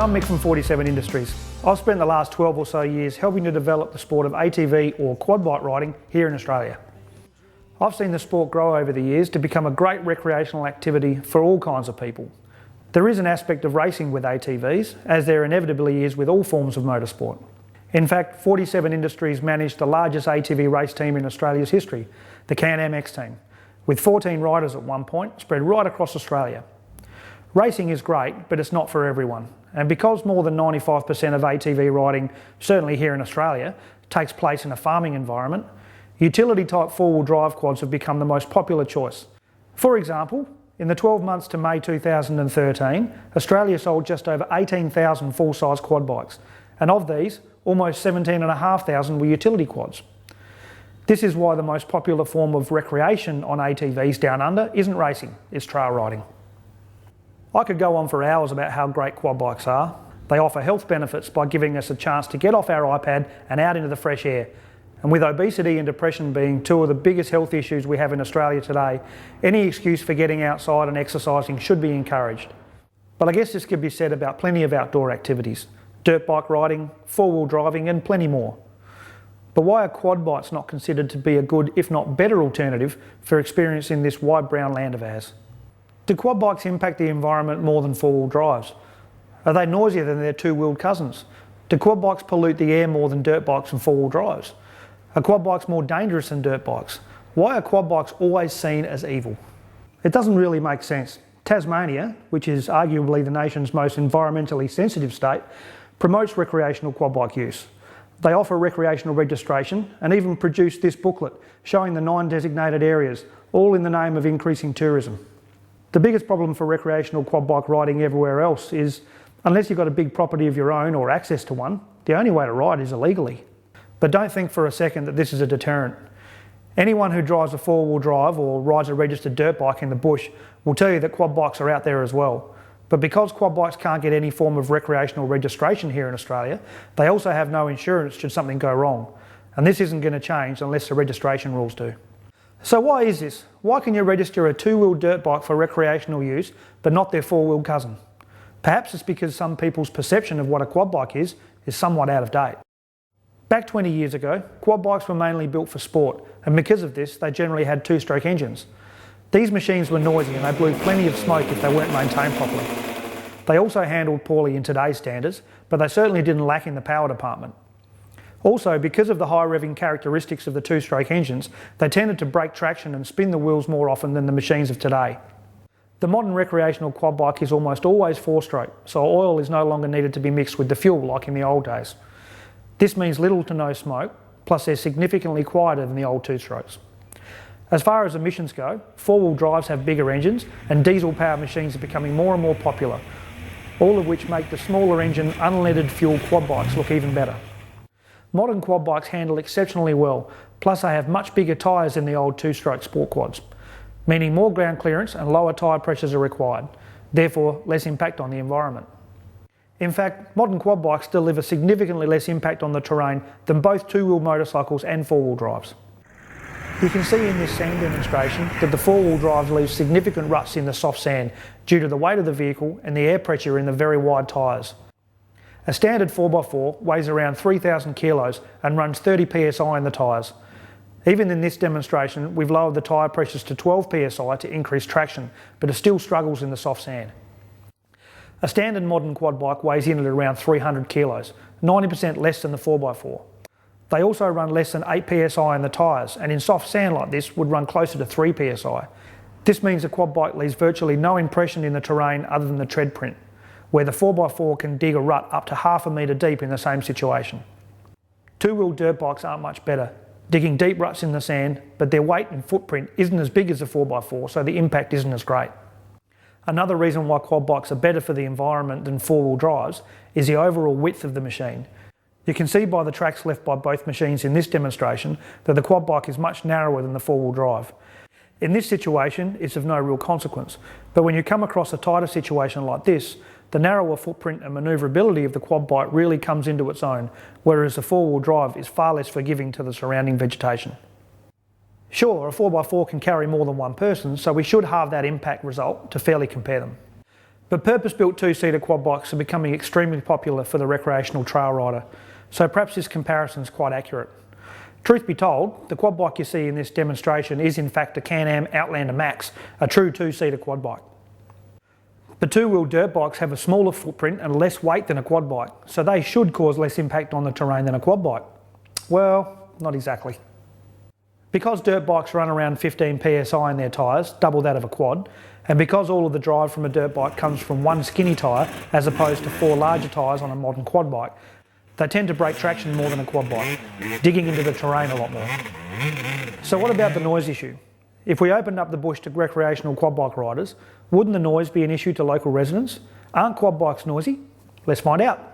I'm Mick from 47 Industries. I've spent the last 12 or so years helping to develop the sport of ATV or quad bike riding here in Australia. I've seen the sport grow over the years to become a great recreational activity for all kinds of people. There is an aspect of racing with ATVs, as there inevitably is with all forms of motorsport. In fact, 47 Industries managed the largest ATV race team in Australia's history, the Can-Am X team, with 14 riders at one point, spread right across Australia. Racing is great, but it's not for everyone. And because more than 95% of ATV riding, certainly here in Australia, takes place in a farming environment, utility-type four-wheel drive quads have become the most popular choice. For example, in the 12 months to May 2013, Australia sold just over 18,000 full-size quad bikes, and of these, almost 17,500 were utility quads. This is why the most popular form of recreation on ATVs down under isn't racing, it's trail riding. I could go on for hours about how great quad bikes are. They offer health benefits by giving us a chance to get off our iPad and out into the fresh air. And with obesity and depression being two of the biggest health issues we have in Australia today, any excuse for getting outside and exercising should be encouraged. But I guess this could be said about plenty of outdoor activities: dirt bike riding, four-wheel driving and plenty more. But why are quad bikes not considered to be a good, if not better, alternative for experiencing this wide brown land of ours? Do quad bikes impact the environment more than four-wheel drives? Are they noisier than their two-wheeled cousins? Do quad bikes pollute the air more than dirt bikes and four-wheel drives? Are quad bikes more dangerous than dirt bikes? Why are quad bikes always seen as evil? It doesn't really make sense. Tasmania, which is arguably the nation's most environmentally sensitive state, promotes recreational quad bike use. They offer recreational registration and even produce this booklet showing the 9 designated areas, all in the name of increasing tourism. The biggest problem for recreational quad bike riding everywhere else is, unless you've got a big property of your own or access to one, the only way to ride is illegally. But don't think for a second that this is a deterrent. Anyone who drives a four-wheel drive or rides a registered dirt bike in the bush will tell you that quad bikes are out there as well. But because quad bikes can't get any form of recreational registration here in Australia, they also have no insurance should something go wrong. And this isn't going to change unless the registration rules do. So why is this? Why can you register a two-wheel dirt bike for recreational use, but not their four-wheel cousin? Perhaps it's because some people's perception of what a quad bike is somewhat out of date. Back 20 years ago, quad bikes were mainly built for sport, and because of this, they generally had two-stroke engines. These machines were noisy and they blew plenty of smoke if they weren't maintained properly. They also handled poorly in today's standards, but they certainly didn't lack in the power department. Also, because of the high revving characteristics of the two-stroke engines, they tended to break traction and spin the wheels more often than the machines of today. The modern recreational quad bike is almost always four-stroke, so oil is no longer needed to be mixed with the fuel like in the old days. This means little to no smoke, plus they're significantly quieter than the old two-strokes. As far as emissions go, four-wheel drives have bigger engines and diesel-powered machines are becoming more and more popular, all of which make the smaller engine unleaded fuel quad bikes look even better. Modern quad bikes handle exceptionally well, plus they have much bigger tyres than the old two-stroke sport quads, meaning more ground clearance and lower tyre pressures are required, therefore less impact on the environment. In fact, modern quad bikes deliver significantly less impact on the terrain than both two-wheel motorcycles and four-wheel drives. You can see in this sand demonstration that the four-wheel drives leave significant ruts in the soft sand due to the weight of the vehicle and the air pressure in the very wide tyres. A standard 4x4 weighs around 3,000 kilos and runs 30 psi in the tyres. Even in this demonstration, we've lowered the tyre pressures to 12 psi to increase traction, but it still struggles in the soft sand. A standard modern quad bike weighs in at around 300 kilos, 90% less than the 4x4. They also run less than 8 psi in the tyres, and in soft sand like this would run closer to 3 psi. This means a quad bike leaves virtually no impression in the terrain other than the tread print, where the 4x4 can dig a rut up to half a metre deep in the same situation. Two-wheel dirt bikes aren't much better, digging deep ruts in the sand, but their weight and footprint isn't as big as the 4x4, so the impact isn't as great. Another reason why quad bikes are better for the environment than four-wheel drives is the overall width of the machine. You can see by the tracks left by both machines in this demonstration that the quad bike is much narrower than the four-wheel drive. In this situation, it's of no real consequence, but when you come across a tighter situation like this, the narrower footprint and manoeuvrability of the quad bike really comes into its own, whereas the four-wheel drive is far less forgiving to the surrounding vegetation. Sure, a 4x4 can carry more than one person, so we should halve that impact result to fairly compare them. But purpose-built two-seater quad bikes are becoming extremely popular for the recreational trail rider, so perhaps this comparison is quite accurate. Truth be told, the quad bike you see in this demonstration is in fact a Can-Am Outlander Max, a true two-seater quad bike. But two-wheel dirt bikes have a smaller footprint and less weight than a quad bike, so they should cause less impact on the terrain than a quad bike. Well, not exactly. Because dirt bikes run around 15 psi in their tyres, double that of a quad, and because all of the drive from a dirt bike comes from one skinny tyre as opposed to 4 larger tyres on a modern quad bike, they tend to break traction more than a quad bike, digging into the terrain a lot more. So what about the noise issue? If we opened up the bush to recreational quad bike riders, wouldn't the noise be an issue to local residents? Aren't quad bikes noisy? Let's find out.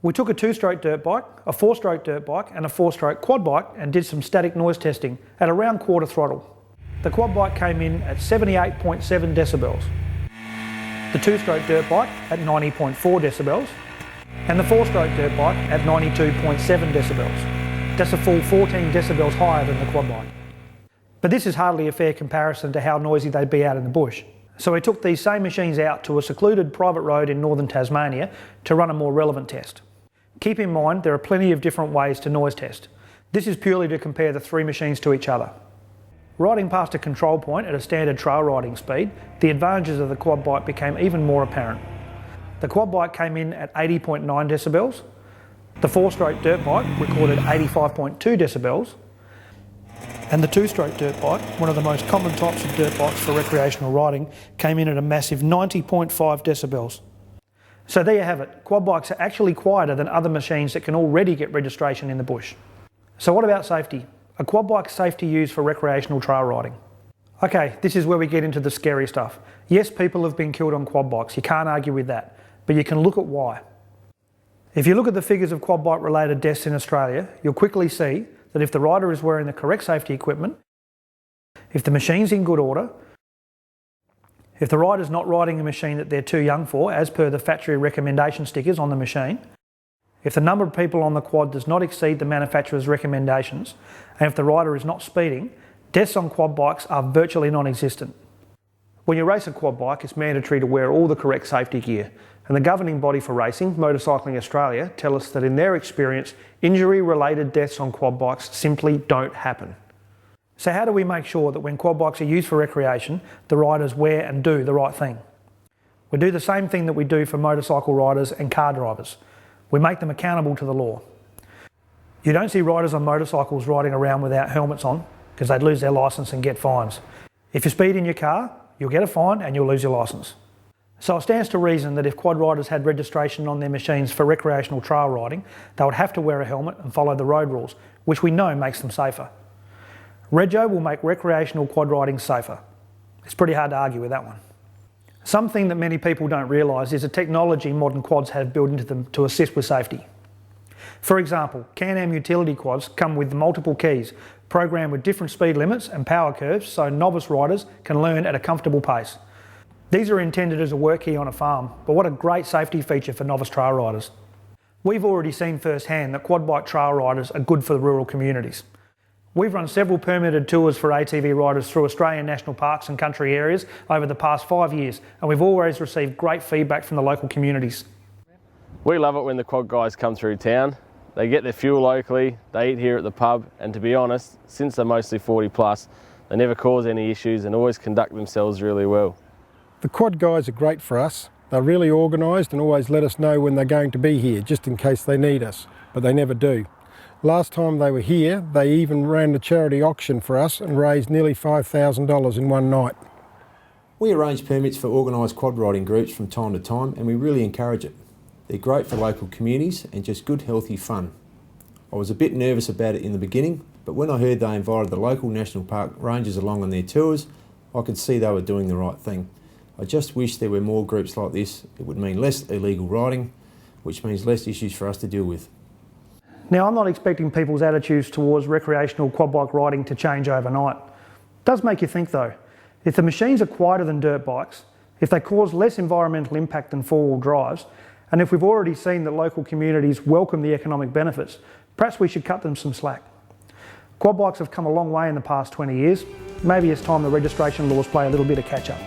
We took a 2-stroke dirt bike, a 4-stroke dirt bike and a 4-stroke quad bike and did some static noise testing at around quarter throttle. The quad bike came in at 78.7 decibels, the 2-stroke dirt bike at 90.4 decibels and the 4-stroke dirt bike at 92.7 decibels. That's a full 14 decibels higher than the quad bike. But this is hardly a fair comparison to how noisy they'd be out in the bush. So we took these same machines out to a secluded private road in northern Tasmania to run a more relevant test. Keep in mind there are plenty of different ways to noise test. This is purely to compare the 3 machines to each other. Riding past a control point at a standard trail riding speed, the advantages of the quad bike became even more apparent. The quad bike came in at 80.9 decibels, the 4-stroke dirt bike recorded 85.2 decibels, and the 2-stroke dirt bike, one of the most common types of dirt bikes for recreational riding, came in at a massive 90.5 decibels. So there you have it, quad bikes are actually quieter than other machines that can already get registration in the bush. So what about safety? A quad bike safe to use for recreational trail riding? Okay, this is where we get into the scary stuff. Yes, people have been killed on quad bikes, you can't argue with that, but you can look at why. If you look at the figures of quad bike related deaths in Australia, you'll quickly see that if the rider is wearing the correct safety equipment, if the machine's in good order, if the rider's not riding a machine that they're too young for, as per the factory recommendation stickers on the machine, if the number of people on the quad does not exceed the manufacturer's recommendations, and if the rider is not speeding, deaths on quad bikes are virtually non-existent. When you race a quad bike, it's mandatory to wear all the correct safety gear, and the governing body for racing, Motorcycling Australia, tell us that in their experience, injury-related deaths on quad bikes simply don't happen. So how do we make sure that when quad bikes are used for recreation, the riders wear and do the right thing? We do the same thing that we do for motorcycle riders and car drivers. We make them accountable to the law. You don't see riders on motorcycles riding around without helmets on because they'd lose their licence and get fines. If you speed in your car, you'll get a fine and you'll lose your licence. So it stands to reason that if quad riders had registration on their machines for recreational trail riding, they would have to wear a helmet and follow the road rules, which we know makes them safer. Rego will make recreational quad riding safer. It's pretty hard to argue with that one. Something that many people don't realise is the technology modern quads have built into them to assist with safety. For example, Can-Am utility quads come with multiple keys, programmed with different speed limits and power curves so novice riders can learn at a comfortable pace. These are intended as a work key on a farm, but what a great safety feature for novice trail riders. We've already seen firsthand that quad bike trail riders are good for the rural communities. We've run several permitted tours for ATV riders through Australian national parks and country areas over the past 5 years, and we've always received great feedback from the local communities. We love it when the quad guys come through town. They get their fuel locally, they eat here at the pub, and to be honest, since they're mostly 40 plus, they never cause any issues and always conduct themselves really well. The quad guys are great for us. They're really organised and always let us know when they're going to be here, just in case they need us, but they never do. Last time they were here, they even ran a charity auction for us and raised nearly $5,000 in one night. We arrange permits for organised quad riding groups from time to time and we really encourage it. They're great for local communities and just good healthy fun. I was a bit nervous about it in the beginning, but when I heard they invited the local national park rangers along on their tours, I could see they were doing the right thing. I just wish there were more groups like this. It would mean less illegal riding, which means less issues for us to deal with. Now, I'm not expecting people's attitudes towards recreational quad bike riding to change overnight. It does make you think though. If the machines are quieter than dirt bikes, if they cause less environmental impact than four-wheel drives, and if we've already seen that local communities welcome the economic benefits, perhaps we should cut them some slack. Quad bikes have come a long way in the past 20 years. Maybe it's time the registration laws play a little bit of catch up.